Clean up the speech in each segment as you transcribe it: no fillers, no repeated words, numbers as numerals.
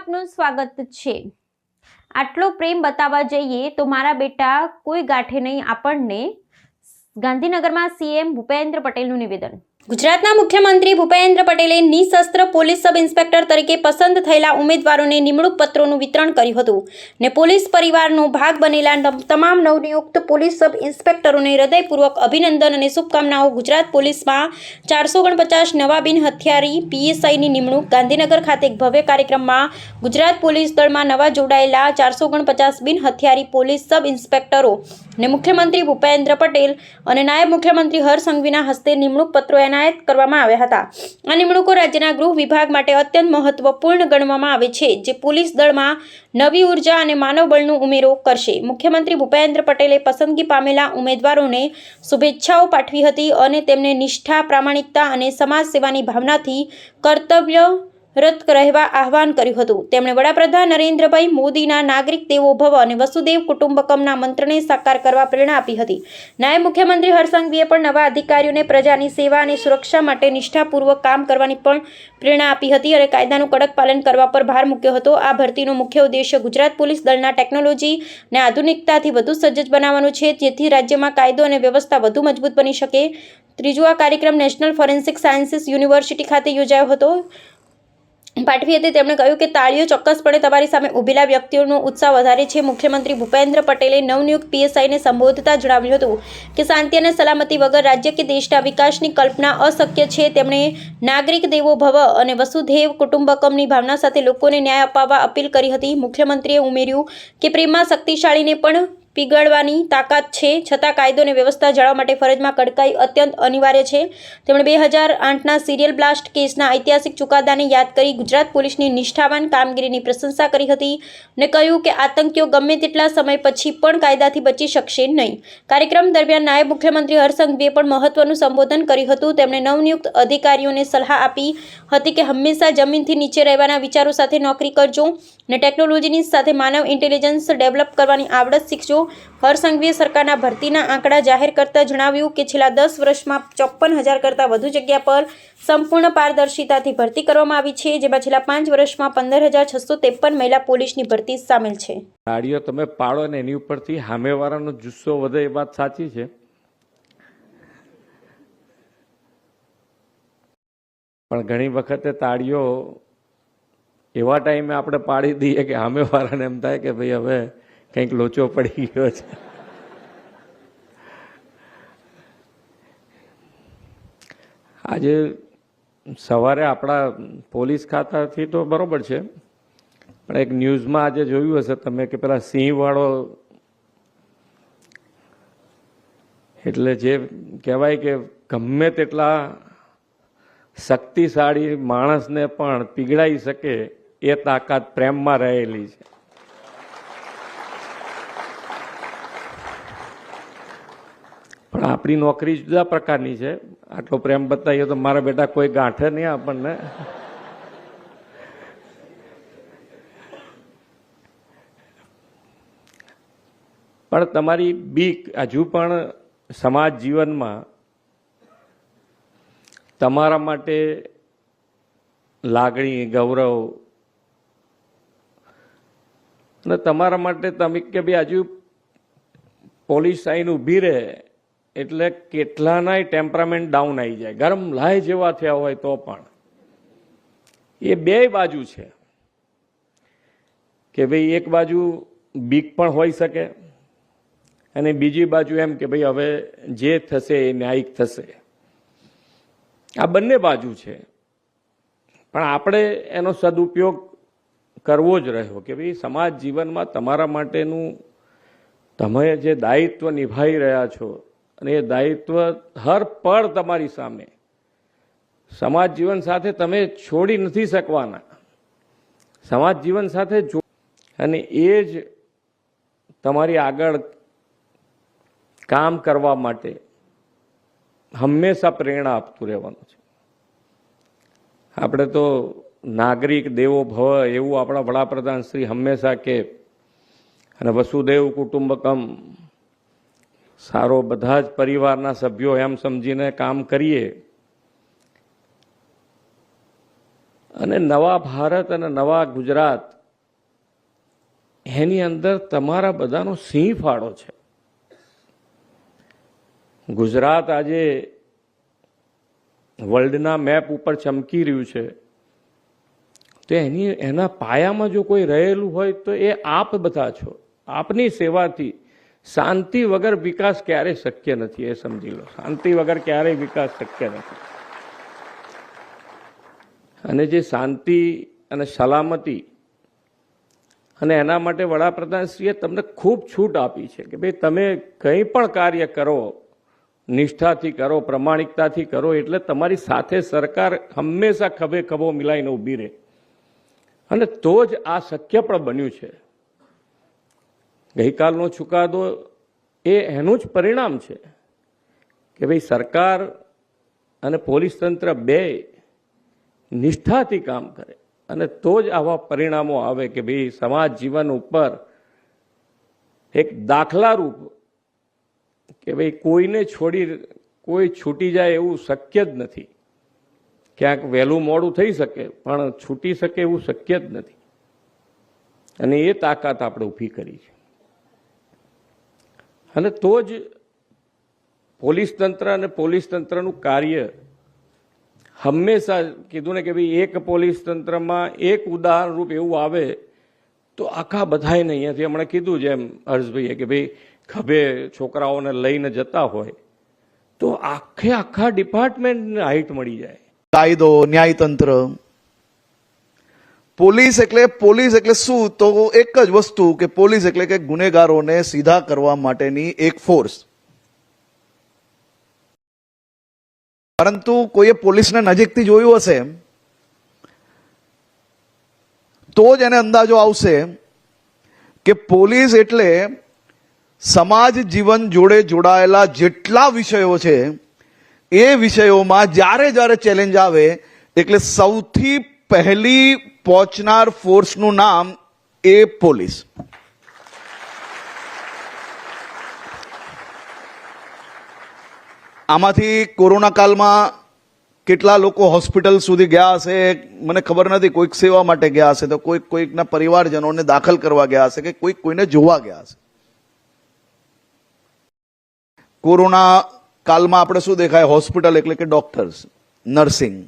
આપનું સ્વાગત છે। આટલો પ્રેમ બતાવવા જઈએ તો મારા બેટા કોઈ ગાંઠે નહીં આપણને। ગાંધીનગરમાં સીએમ ભૂપેન્દ્ર પટેલનું નિવેદન। ગુજરાતના મુખ્યમંત્રી ભૂપેન્દ્ર પટેલે નિશસ્ત્ર પોલીસ સબ ઇન્સ્પેક્ટર તરીકે પસંદ થયેલા ઉમેદવારોને નિમણૂક પત્રોનું વિતરણ કર્યું હતું ને પોલીસ પરિવારનો ભાગ બનેલા તમામ નવનિયુક્ત પોલીસ સબ ઇન્સ્પેક્ટરોને હૃદયપૂર્વક અભિનંદન અને શુભકામનાઓ। ગુજરાત પોલીસમાં 449 નવા બિન હથિયારી પીએસઆઈની નિમણૂક। ગાંધીનગર ખાતે એક ભવ્ય કાર્યક્રમમાં ગુજરાત પોલીસ દળમાં નવા જોડાયેલા 449 બિન હથિયારી પોલીસ સબ ઇન્સ્પેક્ટરો ને મુખ્યમંત્રી ભૂપેન્દ્ર પટેલ અને નાયબ મુખ્યમંત્રી હર્ષ સંઘવીના હસ્તે નિમણૂક પત્રો એનાયત કરવામાં આવ્યા હતા। આ નિમણૂકો રાજ્યના ગૃહ વિભાગ માટે અત્યંત મહત્વપૂર્ણ ગણવામાં આવે છે, જે પોલીસ દળમાં નવી ઉર્જા અને માનવબળનો ઉમેરો કરશે। મુખ્યમંત્રી ભૂપેન્દ્ર પટેલે પસંદગી પામેલા ઉમેદવારોને શુભેચ્છાઓ પાઠવી હતી અને તેમને નિષ્ઠા, પ્રામાણિકતા અને સમાજ સેવાની ભાવનાથી કર્તવ્યરત રહેવા આહ્વાન કર્યું હતું। તેમણે વડાપ્રધાન નરેન્દ્રભાઈ મોદીના નાગરિક દેવો ભવ અને વસુદેવ કુટુંબકમના મંત્રને સાકાર કરવા પ્રેરણા આપી હતી। નાયબ મુખ્યમંત્રી હર્ષ સંઘવીએ પણ નવા અધિકારીઓને પ્રજાની સેવા અને સુરક્ષા માટે નિષ્ઠાપૂર્વક કામ કરવાની પણ પ્રેરણા આપી હતી અને કાયદાનું કડક પાલન કરવા પર ભાર મૂક્યો હતો। આ ભરતીનો મુખ્ય ઉદ્દેશ્ય ગુજરાત પોલીસ દળના ટેકનોલોજી અને આધુનિકતાથી વધુ સજ્જ બનાવવાનો છે, જેથી રાજ્યમાં કાયદો અને વ્યવસ્થા વધુ મજબૂત બની શકે। ત્રીજો આ કાર્યક્રમ નેશનલ ફોરેન્સિક સાયન્સીસ યુનિવર્સિટી ખાતે યોજાયો હતો। પાઠવી હતી તેમણે કહ્યું કે તાળીઓ ચોક્કસપણે તમારી સામે ઊભેલા વ્યક્તિઓનો ઉત્સાહ વધારે છે। મુખ્યમંત્રી ભૂપેન્દ્ર પટેલે નવનિયુક્ત પીએસઆઈને સંબોધતા જણાવ્યું હતું કે શાંતિ અને સલામતી વગર રાજ્ય કે દેશના વિકાસની કલ્પના અશક્ય છે। તેમણે નાગરિક દેવો ભવ અને વસુધૈવ કુટુંબકમની ભાવના સાથે લોકોને ન્યાય અપાવવા અપીલ કરી હતી। મુખ્યમંત્રીએ ઉમેર્યું કે પ્રેમમાં શક્તિશાળીને પણ પીગળવાની તાકાત છે, છતાં કાયદો અને વ્યવસ્થા જાળવવા માટે ફરજમાં કડકાઈ અત્યંત અનિવાર્ય છે। તેમણે 2008ના સિરિયલ બ્લાસ્ટ કેસના ઐતિહાસિક ચુકાદાને યાદ કરી ગુજરાત પોલીસની નિષ્ઠાવાન કામગીરીની પ્રશંસા કરી હતી અને કહ્યું કે આતંકીઓ ગમે તેટલા સમય પછી પણ કાયદાથી બચી શકશે નહીં। કાર્યક્રમ દરમિયાન નાયબ મુખ્યમંત્રી હર્ષ સંઘવીએ પણ મહત્વનું સંબોધન કર્યું હતું। તેમણે નવનિયુક્ત અધિકારીઓને સલાહ આપી હતી કે હંમેશા જમીનથી નીચે રહેવાના વિચારો સાથે નોકરી કરજો અને ટેકનોલોજીની સાથે માનવ ઇન્ટેલિજન્સ ડેવલપ કરવાની આવડત શીખજો। હર્ષ સંઘવીએ સરકારના ભરતીના આંકડા જાહેર કરતા જણાવ્યું કે છેલ્લા 10 વર્ષમાં 54,000 કરતાં વધુ જગ્યા પર સંપૂર્ણ પારદર્શિતાથી ભરતી કરવામાં આવી છે, જેમાં છેલ્લા 5 વર્ષમાં 15,653 મહિલા પોલીસની ભરતી સામેલ છે। તાળીઓ તમે પાડો ને એની ઉપરથી સામેવાળાનો જુસ્સો વધે, એ વાત સાચી છે, પણ ઘણી વખતે તાળીઓ એવા ટાઈમે આપણે પાડી દઈએ કે સામેવાળાને એમ થાય કે ભાઈ હવે કંઈક લોચો પડી ગયો છે। આજે સવારે આપણા પોલીસ ખાતાથી તો બરોબર છે, પણ એક ન્યૂઝમાં આજે જોયું હશે તમે કે પેલા સિંહવાળો, એટલે જે કહેવાય કે ગમે તેટલા શક્તિશાળી માણસને પણ પીગળાઈ શકે એ તાકાત પ્રેમમાં રહેલી છે। પણ આપણી નોકરી જુદા પ્રકારની છે। આટલો પ્રેમ બતાવીએ તો મારા બેટા કોઈ ગાંઠે નહીં આપણને। પણ તમારી બીક હજુ પણ સમાજ જીવનમાં તમારા માટે લાગણી, ગૌરવ અને તમારા માટે તમે કે ભાઈ હજુ પોલીસ આઈને ઊભી રહે એટલે કેટલાનાય ટેમ્પરામેન્ટ ડાઉન આવી જાય, ગરમ લાય જેવા થયા હોય તો પણ એ બે બાજુ છે કે ભાઈ એક બાજુ બીક પણ હોઈ શકે અને બીજી બાજુ એમ કે ભાઈ હવે જે થશે એ ન્યાયિક થશે। આ બંને બાજુ છે, પણ આપણે એનો સદુપયોગ કરવો જ રહ્યો કે ભાઈ સમાજ જીવનમાં તમારા માટેનું તમે જે દાયિત્વ નિભાવી રહ્યા છો અને એ દાયિત્વ હર પળ તમારી સામે, સમાજ જીવન સાથે તમે છોડી નથી શકવાના। સમાજ જીવન સાથે અને એ જ તમારી આગળ કામ કરવા માટે હંમેશા પ્રેરણા આપતું રહેવાનું છે। આપણે તો નાગરિક દેવો ભવ એવું આપણા વડાપ્રધાન શ્રી હંમેશા કે, અને વસુદેવ કુટુંબકમ, સારો બધા જ પરિવારના સભ્યો એમ સમજીને કામ કરીએ અને નવા ભારત અને નવા ગુજરાત એની અંદર તમારા બધાનો સિંહ ફાળો છે. ગુજરાત આજે વર્લ્ડના મેપ ઉપર ચમકી રહ્યું છે, તો એના પાયામાં જો કોઈ રહેલું હોય તો એ આપ બધા છો. આપની સેવાથી શાંતિ વગર વિકાસ ક્યારેય શક્ય નથી, એ સમજી લો. શાંતિ વગર ક્યારેય વિકાસ શક્ય નથી. અને જે શાંતિ અને સલામતી, અને એના માટે વડાપ્રધાનશ્રીએ તમને ખૂબ છૂટ આપી છે કે ભાઈ તમે કંઈ પણ કાર્ય કરો, નિષ્ઠાથી કરો, પ્રમાણિકતાથી કરો, એટલે તમારી સાથે સરકાર હંમેશા ખભે ખભો મિલાઈને ઊભી રહે. અને તો જ આ શક્ય પણ બન્યું છે. ગઈકાલનો ચુકાદો એ એનું જ પરિણામ છે કે ભાઈ સરકાર અને પોલીસ તંત્ર બે નિષ્ઠાથી કામ કરે, અને તો જ આવા પરિણામો આવે કે ભાઈ સમાજ જીવન ઉપર એક દાખલારૂપ કે ભાઈ કોઈને છોડી કોઈ છૂટી જાય એવું શક્ય જ નથી. ક્યાંક વહેલું મોડું થઈ શકે પણ છૂટી શકે એવું શક્ય જ નથી. અને એ તાકાત આપણે ઊભી કરી છે. અને તો જ પોલીસ તંત્ર અને પોલીસ તંત્રનું કાર્ય હંમેશા કીધું ને કે ભાઈ એક પોલીસ તંત્રમાં એક ઉદાહરણરૂપ એવું આવે તો આખા બધાને અહીંયાથી હમણાં કીધું જેમ હર્ષભાઈએ કે ભાઈ ખભે છોકરાઓને લઈને જતા હોય તો આખા ડિપાર્ટમેન્ટને હાઈટ મળી જાય. કાયદો, ન્યાયતંત્ર, પોલીસ એટલે શું? તો એક જ વસ્તુ કે પોલીસ એટલે કે ગુનેગારોને સીધા કરવા માટેની એક ફોર્સ. પરંતુ કોઈએ પોલીસને નજીકથી જોયું હશે તો જ એને અંદાજો આવશે કે પોલીસ એટલે સમાજ જીવન જોડે જોડાયેલા જેટલા વિષયો છે એ વિષયોમાં જ્યારે ચેલેન્જ આવે એટલે સૌથી પહેલી પહોંચનાર ફોર્સનું નામ એ પોલીસ. આમાંથી કોરોના કાળમાં કેટલા લોકો હોસ્પિટલ સુધી ગયા હશે મને ખબર નથી. કોઈક સેવા માટે ગયા હશે, તો કોઈકના પરિવારજનોને દાખલ કરવા ગયા હશે, કે કોઈને જોવા ગયા હશે. કોરોના કાળમાં આપણે શું દેખાય? હોસ્પિટલ એટલે કે ડોક્ટર્સ, નર્સિંગ.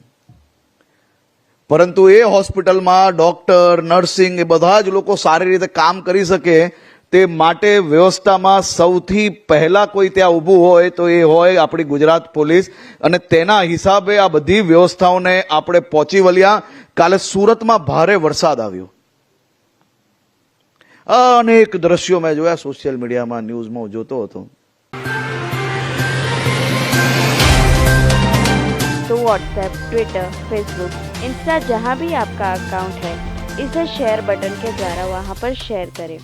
પરંતુ એ હોસ્પિટલમાં ડોક્ટર, નર્સિંગ એ બધા જ લોકો સારી રીતે કામ કરી શકે તે માટે વ્યવસ્થામાં સૌથી પહેલા કોઈ ત્યાં ઊભું હોય તો એ હોય આપણી ગુજરાત પોલીસ. અને તેના હિસાબે આ બધી વ્યવસ્થાઓને આપણે પહોંચી વળ્યા. કાલે સુરતમાં ભારે વરસાદ આવ્યો. અનેક દ્રશ્યો મેં જોયા સોશિયલ મીડિયામાં, ન્યૂઝમાં હું જોતો હતો. तो व्हाट्सएप, ट्विटर, फेसबुक, इंस्टा जहाँ भी आपका अकाउंट है इसे शेयर बटन के द्वारा वहाँ पर शेयर करें